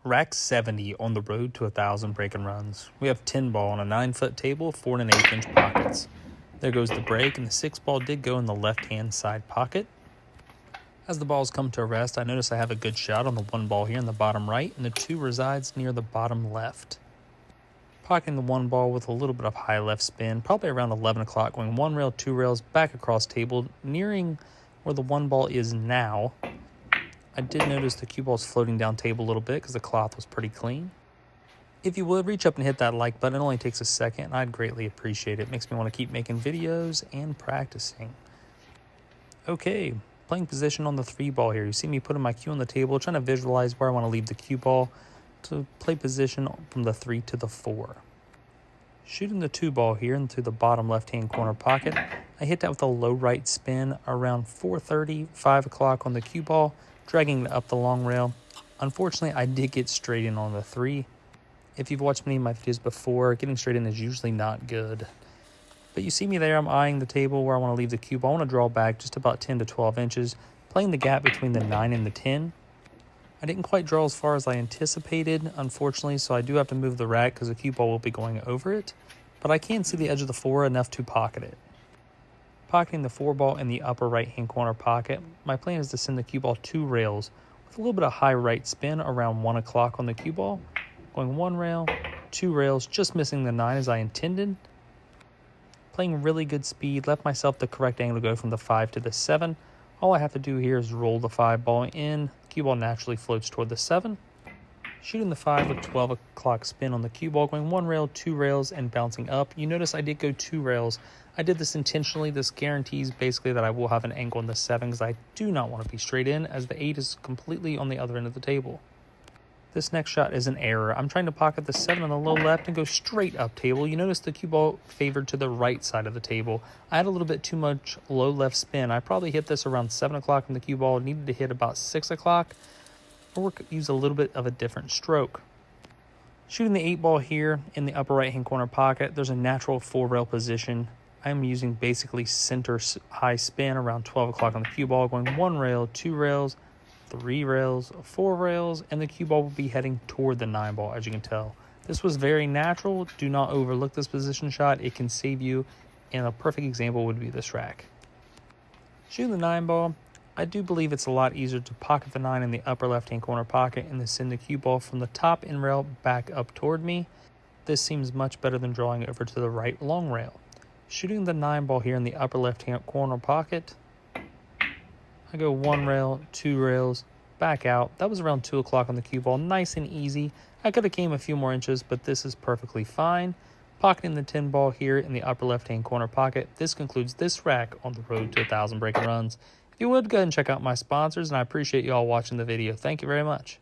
Rack 70 on the road to 1,000 break and runs. We have 10 ball on a 9-foot table, 4 1/8-inch pockets. There goes the break, and the 6 ball did go in the left-hand side pocket. As the balls come to rest, I notice I have a good shot on the 1 ball here in the bottom right, and the 2 resides near the bottom left. Pocketing the 1 ball with a little bit of high left spin, probably around 11 o'clock, going 1 rail, 2 rails, back across table, nearing where the 1 ball is now. I did notice the cue ball's floating down table a little bit because the cloth was pretty clean. If you would, reach up and hit that like button. It only takes a second. I'd greatly appreciate it. It makes me want to keep making videos and practicing. Okay, playing position on the 3 ball here. You see me putting my cue on the table, trying to visualize where I want to leave the cue ball to play position from the 3 to the 4. Shooting the 2 ball here into the bottom left-hand corner pocket. I hit that with a low right spin around 4:30, 5 o'clock on the cue ball, dragging it up the long rail. Unfortunately, I did get straight in on the 3. If you've watched many of my videos before, getting straight in is usually not good. But you see me there, I'm eyeing the table where I want to leave the cue ball. I want to draw back just about 10 to 12 inches, playing the gap between the 9 and the 10. I didn't quite draw as far as I anticipated, unfortunately, so I do have to move the rack because the cue ball will be going over it. But I can see the edge of the 4 enough to pocket it. Pocketing the 4 ball in the upper right-hand corner pocket, my plan is to send the cue ball 2 rails with a little bit of high right spin around 1 o'clock on the cue ball. Going 1 rail, 2 rails, just missing the 9 as I intended. Playing really good speed, left myself the correct angle to go from the 5 to the 7. All I have to do here is roll the 5 ball in. The cue ball naturally floats toward the 7. Shooting the 5 with 12 o'clock spin on the cue ball, going 1 rail, 2 rails, and bouncing up. You notice I did go 2 rails. I did this intentionally. This guarantees basically that I will have an angle on the 7 because I do not want to be straight in as the 8 is completely on the other end of the table. This next shot is an error. I'm trying to pocket the 7 on the low left and go straight up table. You notice the cue ball favored to the right side of the table. I had a little bit too much low left spin. I probably hit this around 7 o'clock and the cue ball needed to hit about 6 o'clock or use a little bit of a different stroke. Shooting the 8 ball here in the upper right hand corner pocket, there's a natural 4 rail position. I'm using basically center high spin around 12 o'clock on the cue ball, going 1 rail, 2 rails, 3 rails, 4 rails, and the cue ball will be heading toward the 9 ball, as you can tell. This was very natural. Do not overlook this position shot. It can save you, and a perfect example would be this rack. Shooting the 9 ball, I do believe it's a lot easier to pocket the 9 in the upper left-hand corner pocket and then send the cue ball from the top end rail back up toward me. This seems much better than drawing over to the right long rail. Shooting the 9 ball here in the upper left-hand corner pocket, I go 1 rail, 2 rails, back out. That was around 2 o'clock on the cue ball. Nice and easy. I could have came a few more inches, but this is perfectly fine. Pocketing the 10 ball here in the upper left-hand corner pocket. This concludes this rack on the road to 1,000 break and runs. If you would, go ahead and check out my sponsors, and I appreciate you all watching the video. Thank you very much.